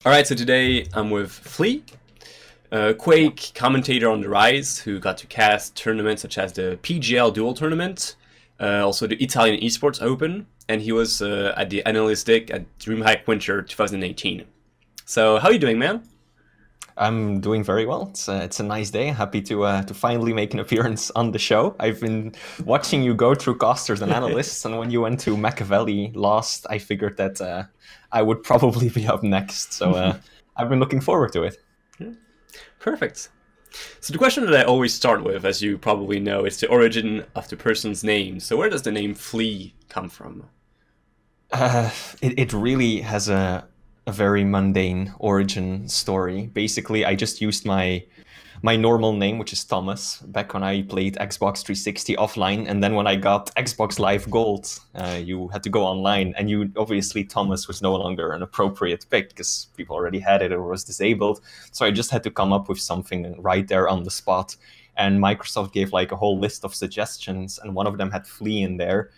Alright, so today I'm with Flea, a Quake commentator on the rise who got to cast tournaments such as the PGL Duel Tournament, also the Italian Esports Open, and he was at the Analytic at DreamHack Winter 2018. So, how are you doing, man? I'm doing very well. It's a nice day. Happy to finally make an appearance on the show. I've been watching you go through casters and analysts, and when you went to Machiavelli last, I figured that I would probably be up next. So I've been looking forward to it. Yeah. Perfect. So the question that I always start with, as you probably know, is the origin of the person's name. So where does the name Flea come from? It really has a very mundane origin story. Basically, I just used my normal name, which is Thomas, back when I played Xbox 360 offline, and then when I got Xbox Live Gold, you had to go online, and obviously Thomas was no longer an appropriate pick because people already had it or was disabled. So I just had to come up with something right there on the spot, and Microsoft gave like a whole list of suggestions, and one of them had Flea in there.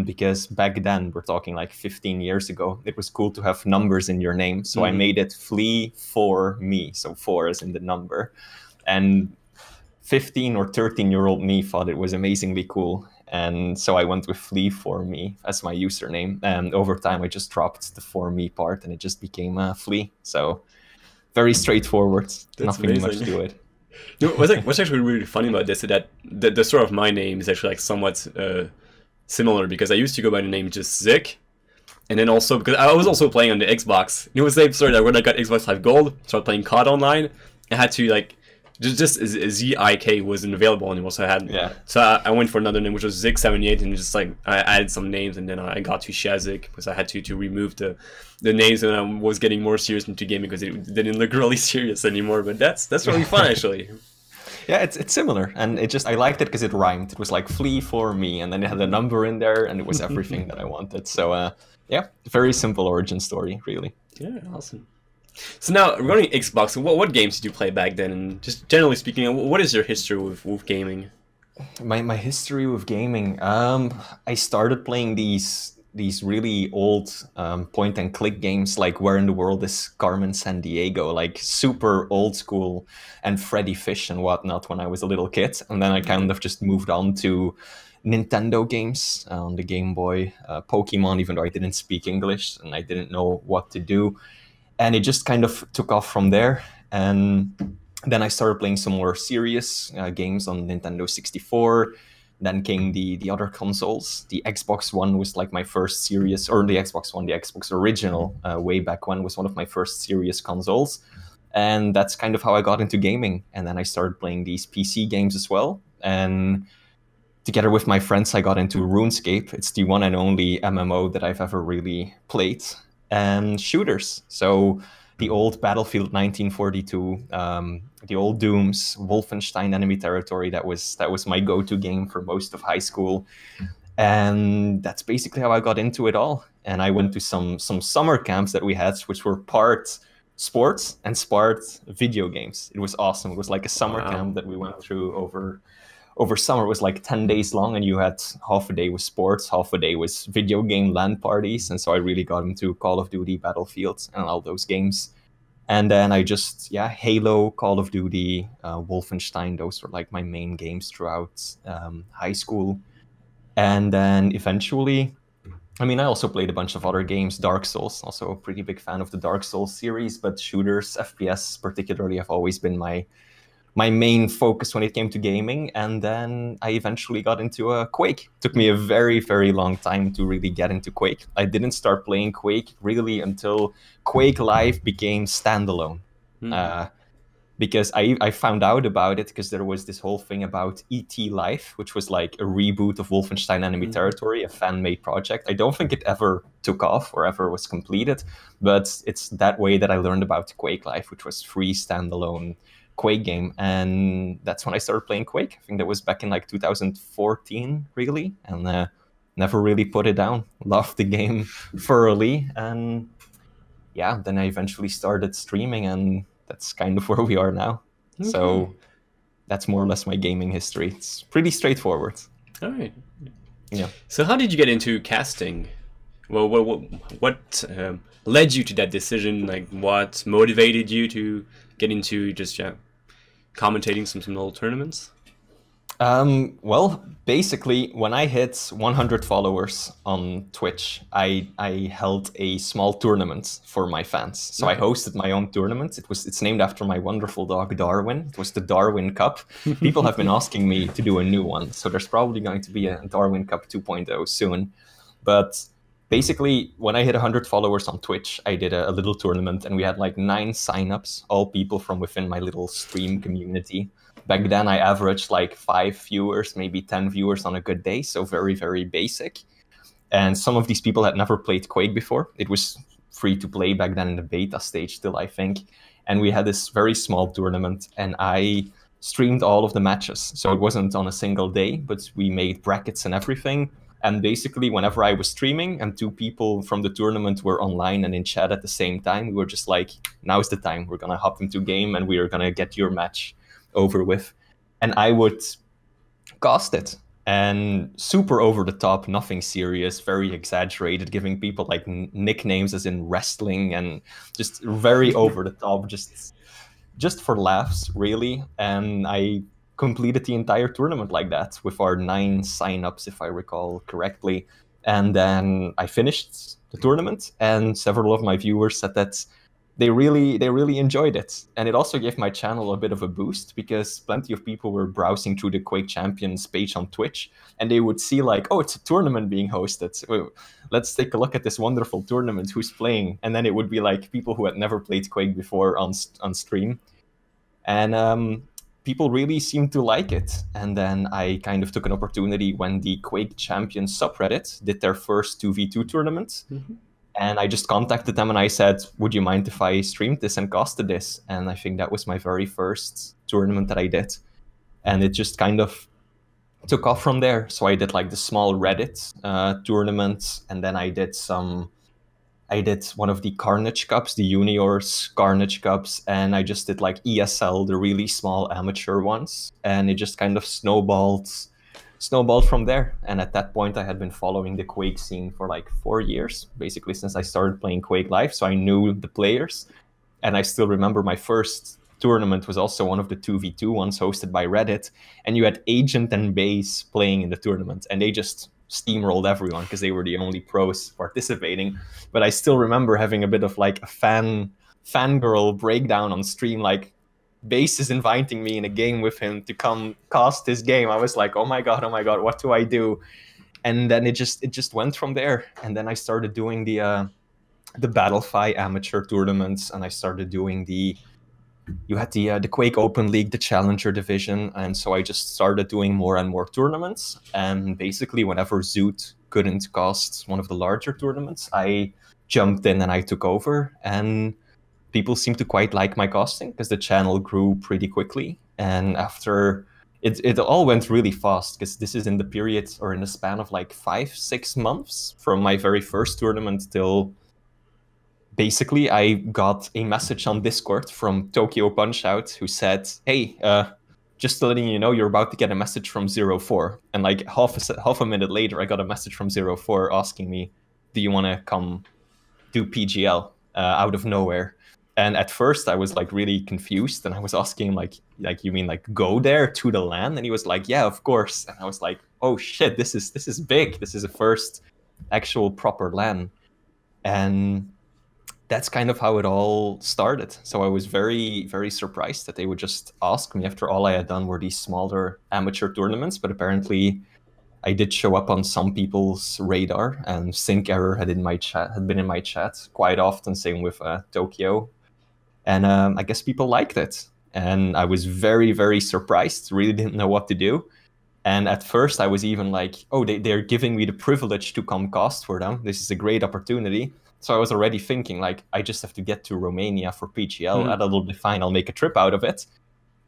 Because back then, we're talking like 15 years ago, it was cool to have numbers in your name. So I made it Flea for me. So 4 is in the number. And 15 or 13-year-old me thought it was amazingly cool. And so I went with Flea for me as my username. And over time, I just dropped the for me part and it just became Flea. So very straightforward. That's nothing amazing. much to it. You know, what's actually really funny about this is that the story of my name is actually like somewhat similar, because I used to go by the name just Zik, and then also because I was also playing on the Xbox. It was the same story that when I got Xbox Live Gold, started playing COD online, I had to like just ZIK wasn't available anymore, so I had So I went for another name, which was Zik78, and just like I added some names, and then I got to Shazik because I had to remove the names, and I was getting more serious into gaming because it didn't look really serious anymore. But that's really fun actually. Yeah, it's similar, and I liked it because it rhymed. It was like Flea for me, and then it had a number in there, and it was everything that I wanted. So yeah, very simple origin story, really. Yeah, awesome. So now, regarding Xbox, what games did you play back then? And just generally speaking, what is your history with gaming? My history with gaming, I started playing these really old point and click games like Where in the World is Carmen Sandiego, like super old school, and Freddy Fish and whatnot when I was a little kid. And then I kind of just moved on to Nintendo games on the Game Boy, Pokemon, even though I didn't speak English and I didn't know what to do. And it just kind of took off from there. And then I started playing some more serious games on Nintendo 64. Then came the other consoles. The Xbox One was like my first serious, or the Xbox One, the Xbox original, way back when, was one of my first serious consoles. And that's kind of how I got into gaming. And then I started playing these PC games as well. And together with my friends, I got into RuneScape. It's the one and only MMO that I've ever really played. And shooters. So the old Battlefield 1942, the old Dooms, Wolfenstein Enemy Territory, that was my go-to game for most of high school. And that's basically how I got into it all. And I went to some summer camps that we had, which were part sports and part video games. It was awesome. It was like a summer camp that we went through over summer. It was like 10 days long, and you had half a day was sports, half a day was video game LAN parties. And so I really got into Call of Duty, Battlefield, and all those games. And then I just, Halo, Call of Duty, Wolfenstein, those were like my main games throughout high school. And then eventually, I also played a bunch of other games. Dark Souls, also a pretty big fan of the Dark Souls series, but shooters, FPS particularly, have always been my main focus when it came to gaming. And then I eventually got into Quake. It took me a very, very long time to really get into Quake. I didn't start playing Quake really until Quake Live became standalone. Because I found out about it because there was this whole thing about ET Live, which was like a reboot of Wolfenstein Enemy Territory, a fan-made project. I don't think it ever took off or ever was completed, but it's that way that I learned about Quake Live, which was free standalone Quake game. And that's when I started playing Quake. I think that was back in like 2014, really, and never really put it down. Loved the game thoroughly, and yeah, then I eventually started streaming, and that's kind of where we are now. Okay. So that's more or less my gaming history. It's pretty straightforward. All right. Yeah. So how did you get into casting? Well, what led you to that decision? Like, what motivated you to get into just commentating some little tournaments? Well, basically, when I hit 100 followers on Twitch, I held a small tournament for my fans. So I Okay. hosted my own tournament. It's named after my wonderful dog Darwin. It was the Darwin Cup. People have been asking me to do a new one, so there's probably going to be a Darwin Cup 2.0 soon. But basically, when I hit 100 followers on Twitch, I did a little tournament, and we had like 9 signups, all people from within my little stream community. Back then, I averaged like 5 viewers, maybe 10 viewers on a good day, so very, very basic. And some of these people had never played Quake before. It was free to play back then in the beta stage still, I think. And we had this very small tournament, and I streamed all of the matches. So it wasn't on a single day, but we made brackets and everything. And basically, whenever I was streaming and 2 people from the tournament were online and in chat at the same time, we were just like, now's the time. We're going to hop into game and we are going to get your match over with. And I would cast it, and super over the top, nothing serious, very exaggerated, giving people like nicknames as in wrestling, and just very over the top, just for laughs, really. And I completed the entire tournament like that with our 9 signups, if I recall correctly. And then I finished the tournament, and several of my viewers said that they really enjoyed it. And it also gave my channel a bit of a boost, because plenty of people were browsing through the Quake Champions page on Twitch, and they would see like, oh, it's a tournament being hosted. So let's take a look at this wonderful tournament, who's playing. And then it would be like people who had never played Quake before on stream. And people really seemed to like it. And then I kind of took an opportunity when the Quake Champions subreddit did their first 2v2 tournament. Mm-hmm. And I just contacted them and I said, would you mind if I streamed this and casted this? And I think that was my very first tournament that I did. And it just kind of took off from there. So I did like the small Reddit tournaments, and then I did one of the Carnage Cups, the Juniors Carnage Cups, and I just did like ESL, the really small amateur ones. And it just kind of snowballed from there. And at that point, I had been following the Quake scene for like 4 years, basically since I started playing Quake Live. So I knew the players. And I still remember my first tournament was also one of the 2v2 ones hosted by Reddit. And you had Agent and Base playing in the tournament, and they just steamrolled everyone because they were the only pros participating. But I still remember having a bit of like a fangirl breakdown on stream, like, Base is inviting me in a game with him to come cast his game. I was like, oh my god, what do I do? And then it just went from there. And then I started doing the Battlefy amateur tournaments, and I started doing you had the Quake Open League, the Challenger division, and so I just started doing more and more tournaments. And basically, whenever Zoot couldn't cast one of the larger tournaments, I jumped in and I took over. And people seem to quite like my casting because the channel grew pretty quickly. And after it all went really fast, because this is in the period or in the span of like 5-6 months from my very first tournament till basically I got a message on Discord from Tokyo Punch-Out who said, hey, just letting you know, you're about to get a message from 04. And like half a minute later, I got a message from 04 asking me, do you want to come do PGL out of nowhere? And at first I was like really confused, and I was asking like you mean like go there to the LAN? And he was like, yeah, of course. And I was like, oh shit, this is big. This is a first actual proper LAN. And that's kind of how it all started. So I was very, very surprised that they would just ask me after all I had done were these smaller amateur tournaments. But apparently I did show up on some people's radar, and Sync Error had been in my chat quite often, same with Tokyo. And I guess people liked it. And I was very, very surprised, really didn't know what to do. And at first I was even like, oh, they're giving me the privilege to come cast for them. This is a great opportunity. So I was already thinking like, I just have to get to Romania for PGL. And that'll be fine. I'll make a trip out of it.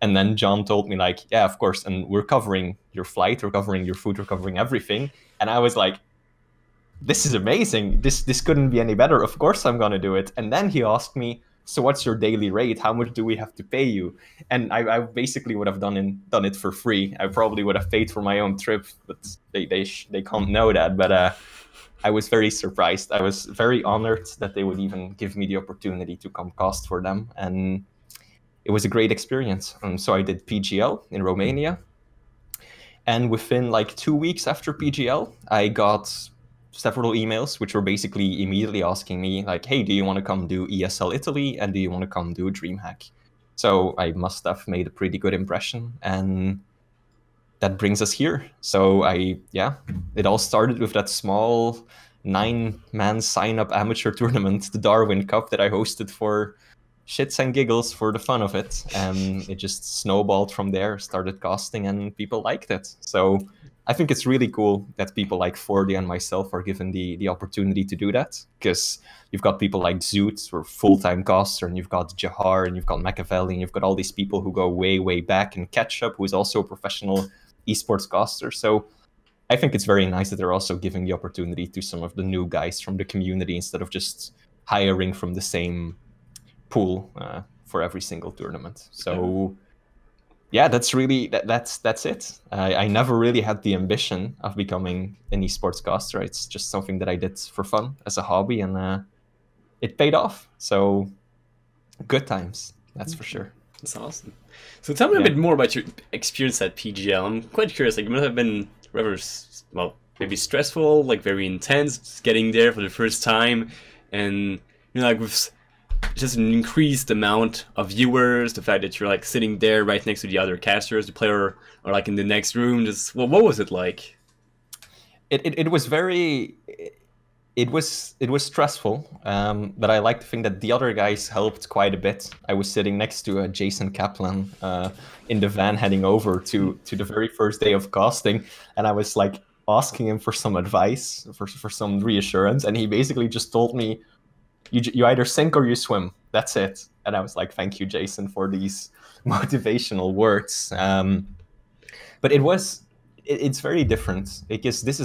And then John told me like, yeah, of course. And we're covering your flight, we're covering your food, we're covering everything. And I was like, this is amazing. This couldn't be any better. Of course I'm going to do it. And then he asked me, so what's your daily rate? How much do we have to pay you? And I basically would have done it for free. I probably would have paid for my own trip, but they can't know that. But I was very surprised. I was very honored that they would even give me the opportunity to come cast for them, and it was a great experience. So I did PGL in Romania, and within like 2 weeks after PGL, I got several emails which were basically immediately asking me like, hey, do you want to come do ESL Italy, and do you want to come do DreamHack? So I must have made a pretty good impression, and that brings us here. So it all started with that small 9-man sign-up amateur tournament, the Darwin Cup, that I hosted for shits and giggles for the fun of it. And it just snowballed from there, started casting, and people liked it. So I think it's really cool that people like 40 and myself are given the opportunity to do that, because you've got people like Zoot, who are full-time caster, and you've got Jahar, and you've got Machiavelli, and you've got all these people who go way, way back, and Ketchup, who is also a professional esports caster. So I think it's very nice that they're also giving the opportunity to some of the new guys from the community, instead of just hiring from the same pool for every single tournament. So yeah, that's really that's it. I never really had the ambition of becoming an esports caster. It's just something that I did for fun as a hobby, and it paid off. So good times, that's for sure. That's awesome. So tell me a bit more about your experience at PGL. I'm quite curious. Like, it must have been rather, well, maybe stressful, like very intense, just getting there for the first time, and like with just an increased amount of viewers, the fact that you're like sitting there right next to the other casters, the player, or like in the next room. Just what was it like? It was very. It was stressful, but I like to think that the other guys helped quite a bit. I was sitting next to Jason Kaplan in the van heading over to the very first day of casting, and I was like asking him for some advice, for some reassurance, and he basically just told me, you either sink or you swim. That's it. And I was like, thank you, Jason, for these motivational words. But it's very different, because this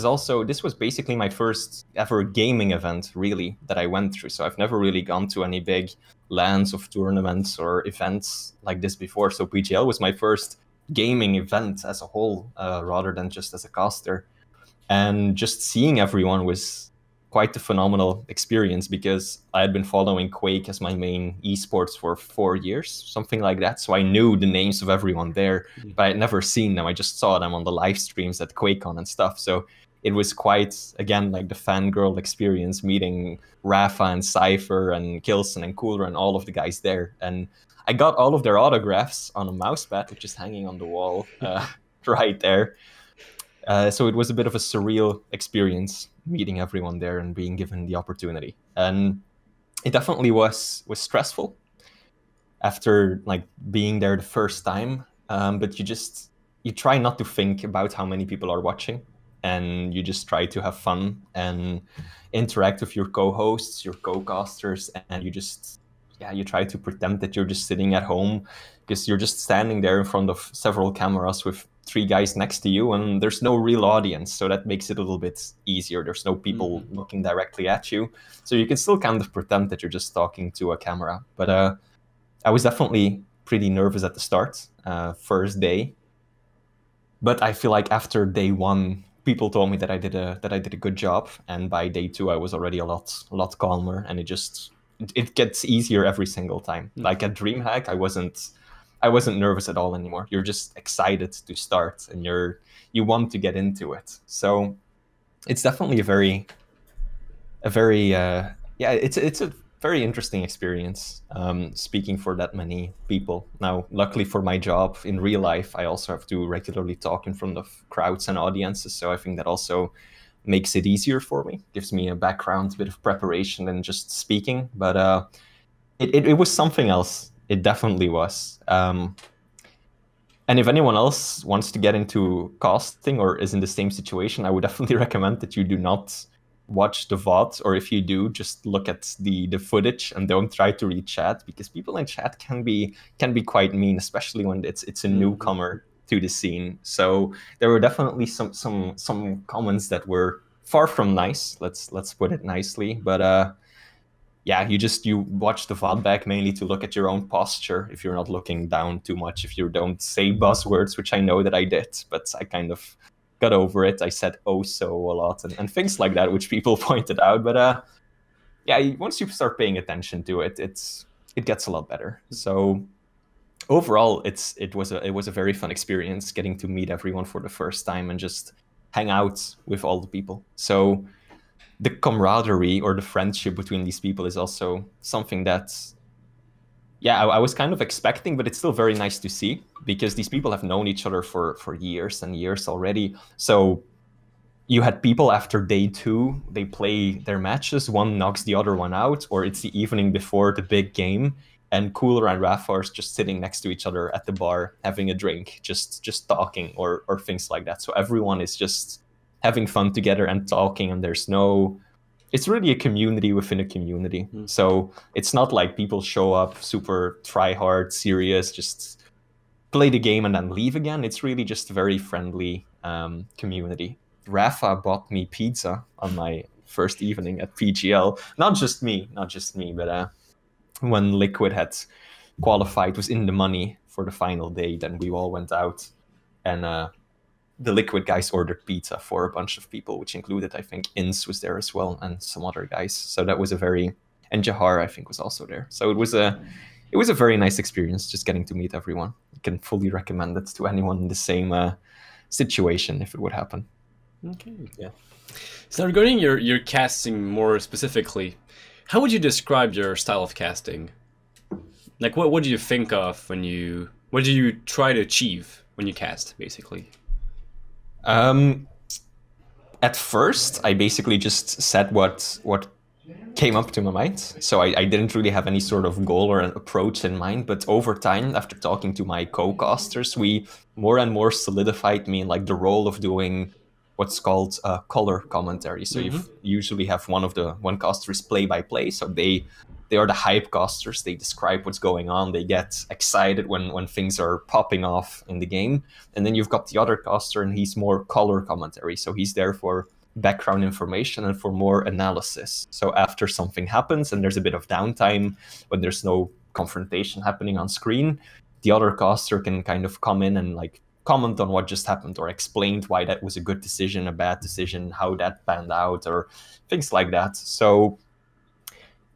was basically my first ever gaming event, really, that I went through. So I've never really gone to any big LANs of tournaments or events like this before. So PGL was my first gaming event as a whole, rather than just as a caster. And just seeing everyone was quite a phenomenal experience, because I had been following Quake as my main esports for 4 years, something like that. So I knew the names of everyone there, but I had never seen them. I just saw them on the live streams at QuakeCon and stuff. So it was quite, again, like the fangirl experience, meeting Rafa and Cypher and Kilson and Cooler and all of the guys there. And I got all of their autographs on a mousepad, which is hanging on the wall right there. So it was a bit of a surreal experience, meeting everyone there and being given the opportunity. And it definitely was stressful after like being there the first time. But you try not to think about how many people are watching, and you just try to have fun and interact with your co-hosts, your co-casters, and you try to pretend that you're just sitting at home, because you're just standing there in front of several cameras with 3 guys next to you, and there's no real audience, so that makes it a little bit easier. There's no people looking directly at you, so you can still kind of pretend that you're just talking to a camera. But I was definitely pretty nervous at the start, first day. But I feel like after day 1, people told me that I did a good job, and by day 2, I was already a lot calmer, and it gets easier every single time. Like at DreamHack, I wasn't nervous at all anymore. You're just excited to start, and you want to get into it. So it's definitely it's a very interesting experience, speaking for that many people. Now, luckily for my job in real life, I also have to regularly talk in front of crowds and audiences. So I think that also makes it easier for me, gives me a background, a bit of preparation than just speaking. But it was something else. It definitely was. And if anyone else wants to get into casting or is in the same situation, I would definitely recommend that you do not watch the VOD, or if you do, just look at the footage and don't try to read chat, because people in chat can be quite mean, especially when it's a newcomer to the scene. So there were definitely some comments that were far from nice. Let's put it nicely. But yeah, you watch the VOD back mainly to look at your own posture, if you're not looking down too much, if you don't say buzzwords, which I know that I did, but I kind of got over it. I said "oh so" a lot and things like that, which people pointed out. But yeah, once you start paying attention to it, it gets a lot better. So overall, it was a very fun experience getting to meet everyone for the first time and just hang out with all the people. So the camaraderie or the friendship between these people is also something that, yeah, I was kind of expecting, but it's still very nice to see because these people have known each other for years and years already. So you had people after day 2, they play their matches, one knocks the other one out, or it's the evening before the big game, and Cooler and Rafa are just sitting next to each other at the bar, having a drink, just talking or things like that. So everyone is just having fun together and talking, and it's really a community within a community. So it's not like people show up super try hard, serious, just play the game and then leave again. It's really just a very friendly community. Rafa bought me pizza on my first evening at PGL. Not just me, but when Liquid had qualified, was in the money for the final day, then we all went out and the Liquid guys ordered pizza for a bunch of people, which included, I think, Inns was there as well and some other guys. So that was and Jahar, I think, was also there. So it was a very nice experience just getting to meet everyone. I can fully recommend it to anyone in the same situation if it would happen. Okay. Yeah. So regarding your casting more specifically, how would you describe your style of casting? Like, what do you think of what do you try to achieve when you cast, basically? At first, I basically just said what came up to my mind. So I didn't really have any sort of goal or an approach in mind. But over time, after talking to my co-casters, we more and more solidified me in like the role of doing what's called color commentary. So you usually have one caster is play-by-play. So they are the hype casters. They describe what's going on. They get excited when things are popping off in the game. And then you've got the other caster, and he's more color commentary. So he's there for background information and for more analysis. So after something happens and there's a bit of downtime, when there's no confrontation happening on screen, the other caster can kind of come in and like comment on what just happened or explained why that was a good decision, a bad decision, how that panned out, or things like that. So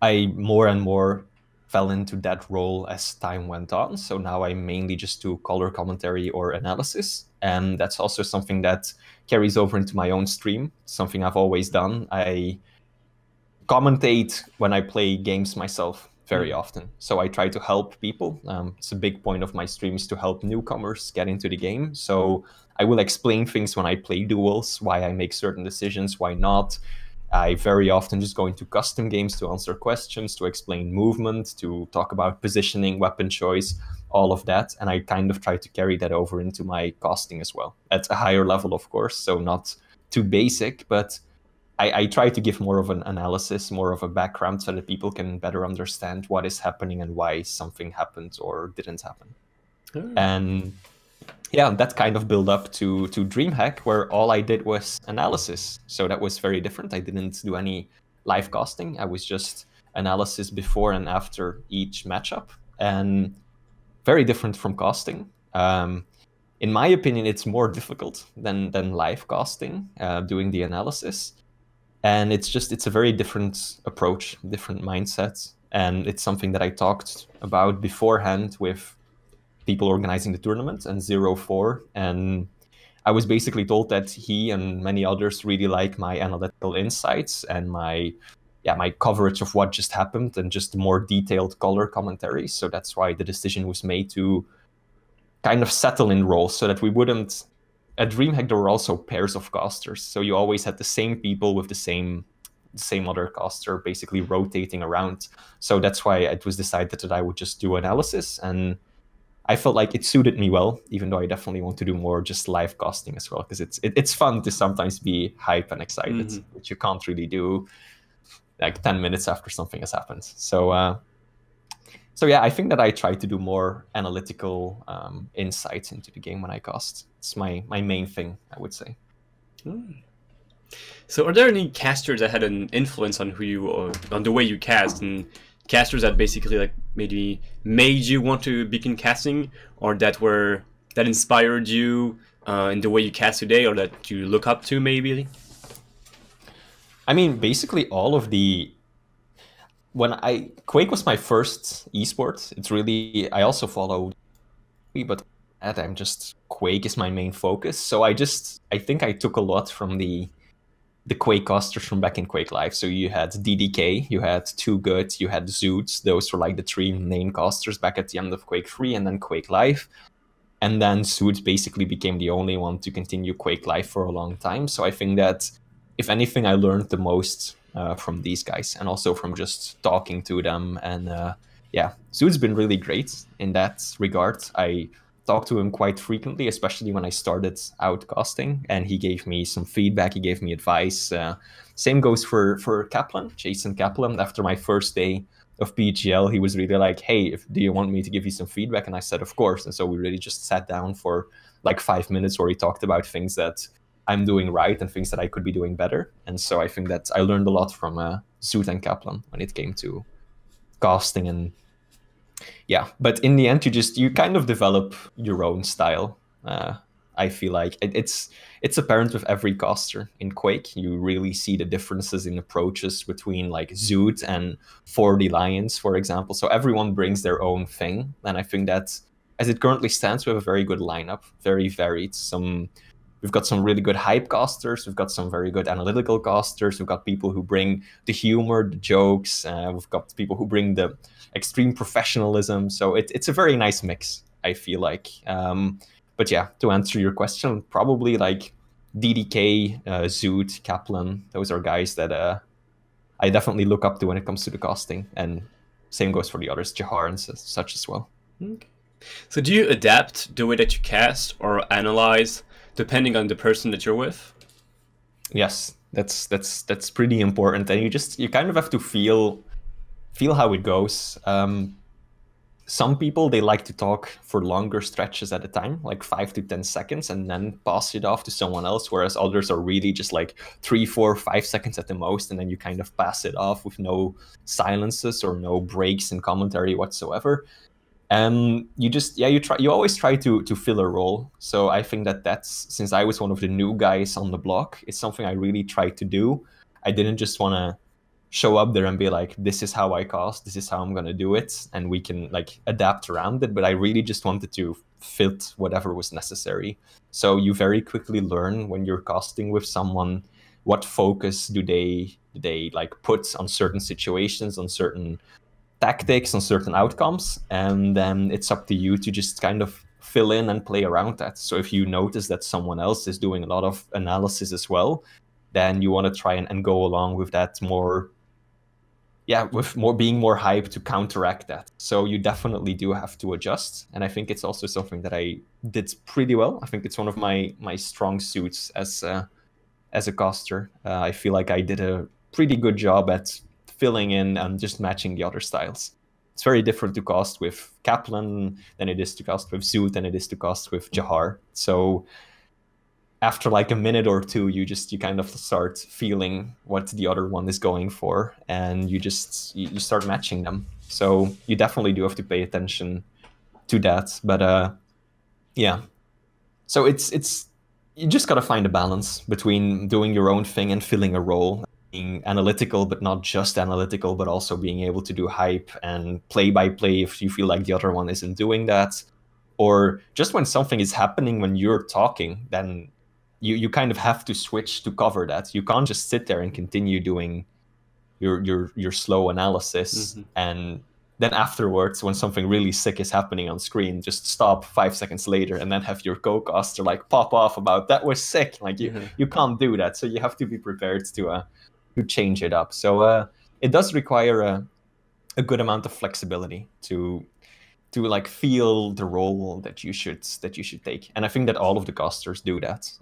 I more and more fell into that role as time went on. So now I mainly just do color commentary or analysis. And that's also something that carries over into my own stream, something I've always done. I commentate when I play games myself very often. So I try to help people. It's a big point of my streams to help newcomers get into the game. So I will explain things when I play duels, why I make certain decisions, why not. I very often just go into custom games to answer questions, to explain movement, to talk about positioning, weapon choice, all of that. And I kind of try to carry that over into my casting as well, at a higher level, of course. So not too basic, but I try to give more of an analysis, more of a background, so that people can better understand what is happening and why something happened or didn't happen. And yeah, that kind of built up to DreamHack, where all I did was analysis. So that was very different. I didn't do any live casting. I was just analysis before and after each matchup, and very different from casting. In my opinion, it's more difficult than live casting, doing the analysis. And it's a very different approach, different mindset. And it's something that I talked about beforehand with people organizing the tournament and 0-4. And I was basically told that he and many others really like my analytical insights and my coverage of what just happened and just more detailed color commentary. So that's why the decision was made to kind of settle in roles so that we wouldn't... At DreamHack, there were also pairs of casters. So you always had the same people with the same other caster basically rotating around. So that's why it was decided that I would just do analysis. And I felt like it suited me well, even though I definitely want to do more just live casting as well, because it's fun to sometimes be hype and excited, which you can't really do like 10 minutes after something has happened. So yeah, I think that I try to do more analytical insights into the game when I cast. It's my main thing, I would say. So are there any casters that had an influence on on the way you cast, and casters that basically like maybe made you want to begin casting, or that were that inspired you in the way you cast today, or that you look up to, maybe? I mean, basically all of the Quake was my first esport. It's really, I also followed, but at I'm just Quake is my main focus. So I think I took a lot from the Quake casters from back in Quake Live. So you had DDK, you had Too Good, you had Zoot. Those were like the three main casters back at the end of Quake 3 and then Quake Live. And then Zoot basically became the only one to continue Quake Live for a long time. So I think that, if anything, I learned the most from these guys, and also from just talking to them. And yeah, Zoot's been really great in that regard. I talk to him quite frequently, especially when I started out casting, and he gave me some feedback, he gave me advice. Same goes for Kaplan, Jason Kaplan. After my first day of PGL, he was really like, hey, do you want me to give you some feedback? And I said, of course. And so we really just sat down for like 5 minutes where he talked about things that I'm doing right and things that I could be doing better. And so I think that I learned a lot from Zoot and Kaplan when it came to casting. And yeah, but in the end, you kind of develop your own style. I feel like it's apparent with every caster in Quake. You really see the differences in approaches between like Zoot and 4D Lions, for example. So everyone brings their own thing. And I think that as it currently stands, we have a very good lineup, very varied. We've got some really good hype casters. We've got some very good analytical casters. We've got people who bring the humor, the jokes. We've got people who bring the extreme professionalism. So it's a very nice mix, I feel like. But yeah, to answer your question, probably like DDK, Zoot, Kaplan. Those are guys that I definitely look up to when it comes to the casting. And same goes for the others, Jahar and such as well. Okay. So do you adapt the way that you cast or analyze depending on the person that you're with? Yes, that's pretty important, and you kind of have to feel how it goes. Some people, they like to talk for longer stretches at a time, like 5 to 10 seconds, and then pass it off to someone else, whereas others are really just like 3, 4, 5 seconds at the most, and then you kind of pass it off with no silences or no breaks in commentary whatsoever. You always try to fill a role. So I think that's, since I was one of the new guys on the block, it's something I really tried to do. I didn't just want to show up there and be like, this is how I cast, this is how I'm going to do it, and we can like adapt around it. But I really just wanted to fit whatever was necessary. So you very quickly learn when you're casting with someone, what focus do they like put on certain situations, on certain tactics, on certain outcomes, and then it's up to you to just kind of fill in and play around that. So if you notice that someone else is doing a lot of analysis as well, then you want to try and go along with that more, with being more hype to counteract that. So you definitely do have to adjust, and I think it's also something that I did pretty well. I think it's one of my strong suits as a caster. I feel like I did a pretty good job at filling in and just matching the other styles. It's very different to cast with Kaplan than it is to cast with Zoot than it is to cast with Jahar. So after like a minute or two, you kind of start feeling what the other one is going for, and you start matching them. So you definitely do have to pay attention to that. But yeah, so it's you just gotta find a balance between doing your own thing and filling a role. Being analytical, but not just analytical, but also being able to do hype and play by play if you feel like the other one isn't doing that. Or just when something is happening when you're talking, then you kind of have to switch to cover that. You can't just sit there and continue doing your slow analysis, and then afterwards, when something really sick is happening on screen, just stop 5 seconds later and then have your co-caster like pop off about that was sick. Like you can't do that. So you have to be prepared to change it up. So it does require a good amount of flexibility to like feel the role that you should take. And I think that all of the casters do that.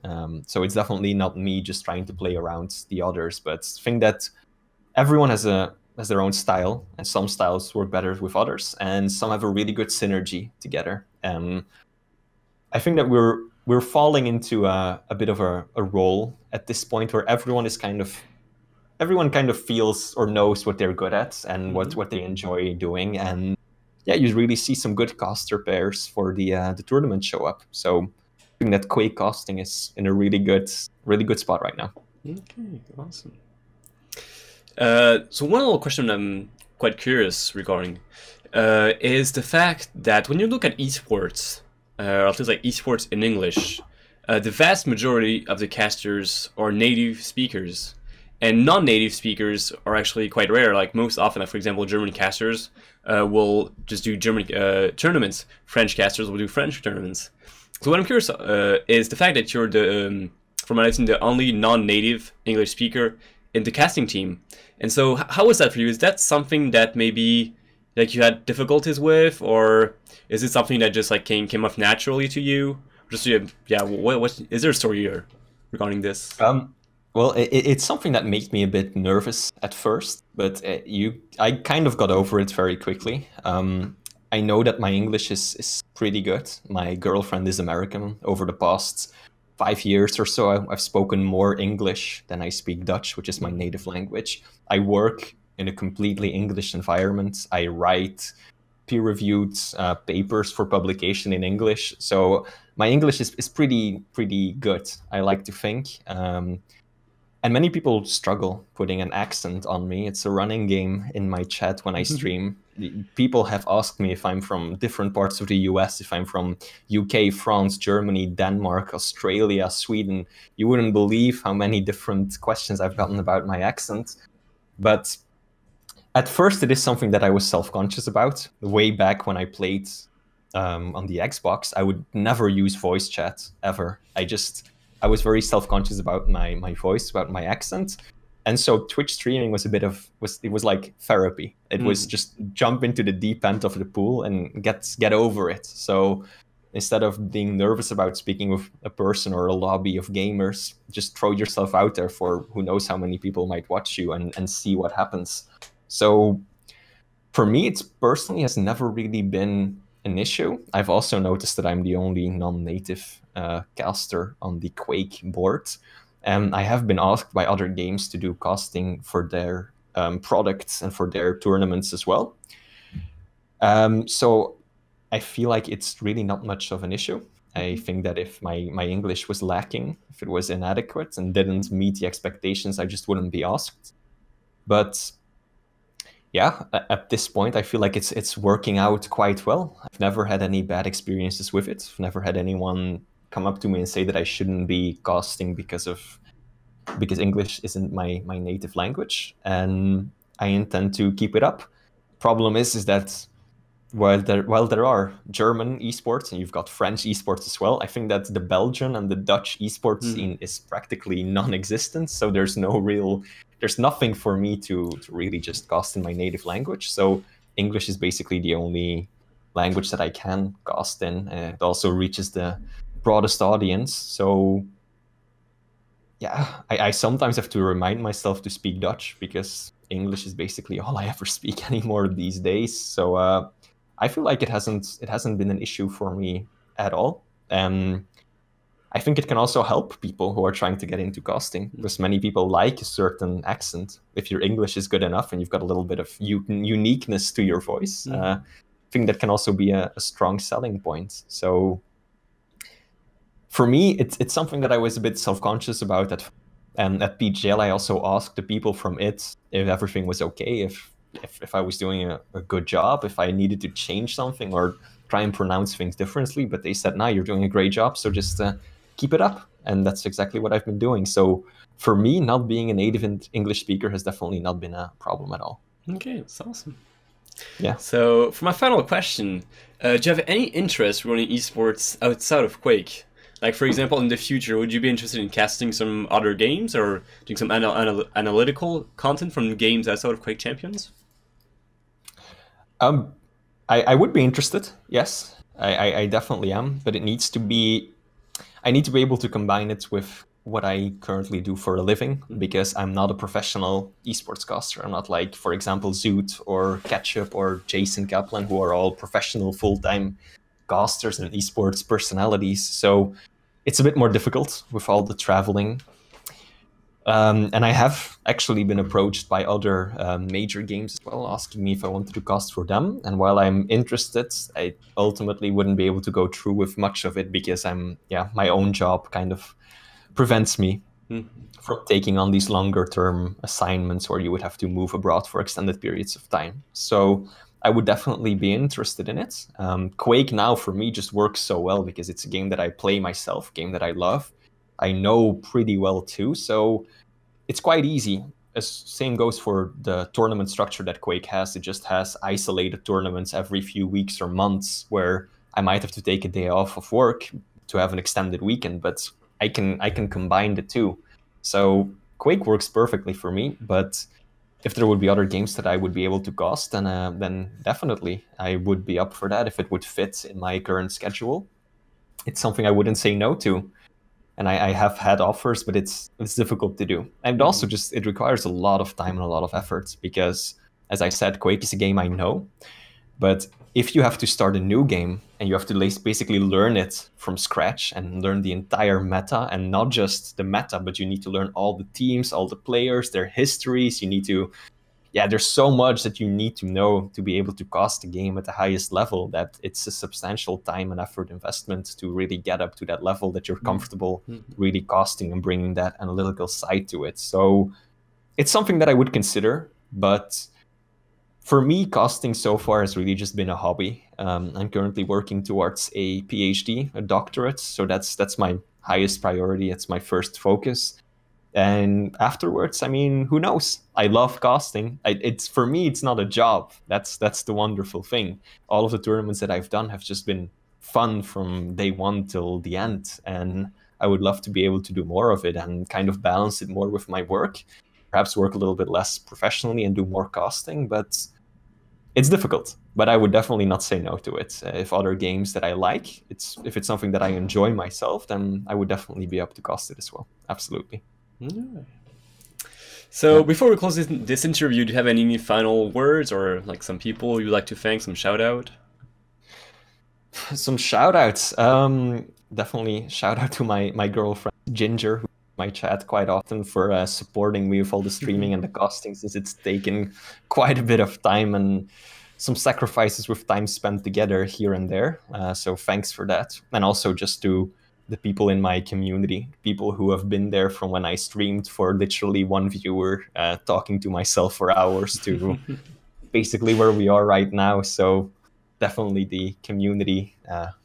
So it's definitely not me just trying to play around the others, but I think that everyone has their own style, and some styles work better with others, and some have a really good synergy together. I think that we're falling into a bit of a role at this point where everyone kind of feels or knows what they're good at and what they enjoy doing. And yeah, you really see some good caster pairs for the tournament show up. So I think that Quake casting is in a really good spot right now. Okay, awesome. So one little question I'm quite curious regarding is the fact that when you look at esports, or at least like esports in English, the vast majority of the casters are native speakers, and non-native speakers are actually quite rare. Like most often, like for example, German casters will just do German tournaments. French casters will do French tournaments. So what I'm curious is the fact that you're from what I've seen, the only non-native English speaker in the casting team. And so how was that for you? Is that something that maybe like you had difficulties with, or is it something that just like came off naturally to you? Just yeah, what is there a story here regarding this? Well, it's something that made me a bit nervous at first, but I kind of got over it very quickly. I know that my English is pretty good. My girlfriend is American. Over the past 5 years or so, I've spoken more English than I speak Dutch, which is my native language. I work in a completely English environment. I write peer-reviewed papers for publication in English. So my English is pretty good, I like to think. And many people struggle putting an accent on me. It's a running game in my chat when I stream. People have asked me if I'm from different parts of the US, if I'm from UK, France, Germany, Denmark, Australia, Sweden. You wouldn't believe how many different questions I've gotten about my accent. But at first, it is something that I was self-conscious about. Way back when I played on the Xbox, I would never use voice chat, ever. I was very self-conscious about my voice, about my accent. And so Twitch streaming was it was like therapy. It was just jump into the deep end of the pool and get over it. So instead of being nervous about speaking with a person or a lobby of gamers, just throw yourself out there for who knows how many people might watch you and see what happens. So for me, it personally has never really been an issue. I've also noticed that I'm the only non-native caster on the Quake board. I have been asked by other games to do casting for their products and for their tournaments as well. So I feel like it's really not much of an issue. I think that if my English was lacking, if it was inadequate and didn't meet the expectations, I just wouldn't be asked. But yeah, at this point, I feel like it's working out quite well. I've never had any bad experiences with it. I've never had anyone come up to me and say that I shouldn't be casting because English isn't my native language, and I intend to keep it up. Problem is that while there are German esports and you've got French esports as well, I think that the Belgian and the Dutch esports scene is practically non-existent. So there's nothing for me to really just cast in my native language. So English is basically the only language that I can cast in. It also reaches the broadest audience. So yeah, I sometimes have to remind myself to speak Dutch because English is basically all I ever speak anymore these days. So I feel like it hasn't been an issue for me at all. I think it can also help people who are trying to get into casting, because many people like a certain accent. If your English is good enough and you've got a little bit of uniqueness to your voice, I think that can also be a strong selling point. So for me, it's something that I was a bit self-conscious about. At PGL, I also asked the people from it if everything was okay, if I was doing a good job, if I needed to change something or try and pronounce things differently. But they said, "No, you're doing a great job, so just keep it up." And that's exactly what I've been doing. So for me, not being a native English speaker has definitely not been a problem at all. Okay, that's awesome. Yeah. So for my final question, do you have any interest running esports outside of Quake? Like, for example, in the future, would you be interested in casting some other games or doing some analytical content from games outside of Quake Champions? I would be interested, yes. I definitely am, but I need to be able to combine it with what I currently do for a living, because I'm not a professional esports caster. I'm not like, for example, Zoot or Ketchup or Jason Kaplan, who are all professional full-time casters and esports personalities. So it's a bit more difficult with all the traveling. And I have actually been approached by other major games as well, asking me if I wanted to cast for them. And while I'm interested, I ultimately wouldn't be able to go through with much of it because my own job kind of prevents me from taking on these longer term assignments where you would have to move abroad for extended periods of time. So I would definitely be interested in it. Quake now for me just works so well because it's a game that I play myself, a game that I love. I know pretty well too, so it's quite easy. As same goes for the tournament structure that Quake has. It just has isolated tournaments every few weeks or months where I might have to take a day off of work to have an extended weekend, but I can combine the two. So Quake works perfectly for me, but if there would be other games that I would be able to cast, then definitely I would be up for that if it would fit in my current schedule. It's something I wouldn't say no to. And I have had offers, but it's difficult to do. And also just it requires a lot of time and a lot of effort because, as I said, Quake is a game I know. But if you have to start a new game and you have to basically learn it from scratch and learn the entire meta, and not just the meta, but you need to learn all the teams, all the players, their histories, you need to there's so much that you need to know to be able to cast the game at the highest level that it's a substantial time and effort investment to really get up to that level that you're comfortable really casting and bringing that analytical side to it. So it's something that I would consider, but for me, casting so far has really just been a hobby. I'm currently working towards a PhD, a doctorate, so that's my highest priority. It's my first focus. And afterwards, I mean, who knows? I love casting. It's for me, it's not a job. That's the wonderful thing. All of the tournaments that I've done have just been fun from day one till the end, and I would love to be able to do more of it and kind of balance it more with my work. Perhaps work a little bit less professionally and do more casting, but it's difficult. But I would definitely not say no to it. If other games that I like, if it's something that I enjoy myself, then I would definitely be up to cast it as well. Absolutely. So before we close this interview, do you have any final words or like some people you'd like to thank, some shout out? Some shout outs. Definitely shout out to my girlfriend Ginger, who my chat quite often, for supporting me with all the streaming and the casting, since it's taken quite a bit of time and some sacrifices with time spent together here and there. So thanks for that. And also just to the people in my community, people who have been there from when I streamed for literally one viewer, talking to myself for hours, to basically where we are right now. So definitely the community,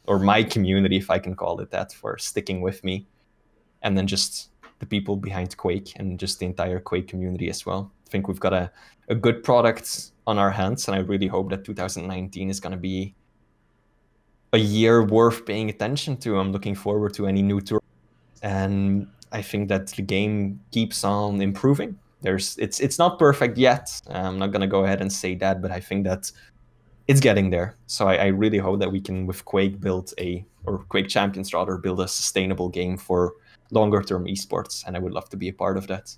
or my community, if I can call it that, for sticking with me. And then just the people behind Quake and just the entire Quake community as well. I think we've got a good product on our hands, and I really hope that 2019 is going to be a year worth paying attention to. I'm looking forward to any new tour, and I think that the game keeps on improving. It's not perfect yet. I'm not gonna go ahead and say that, but I think that it's getting there. So I really hope that we can, with Quake, Quake Champions rather, build a sustainable game for longer term esports, and I would love to be a part of that.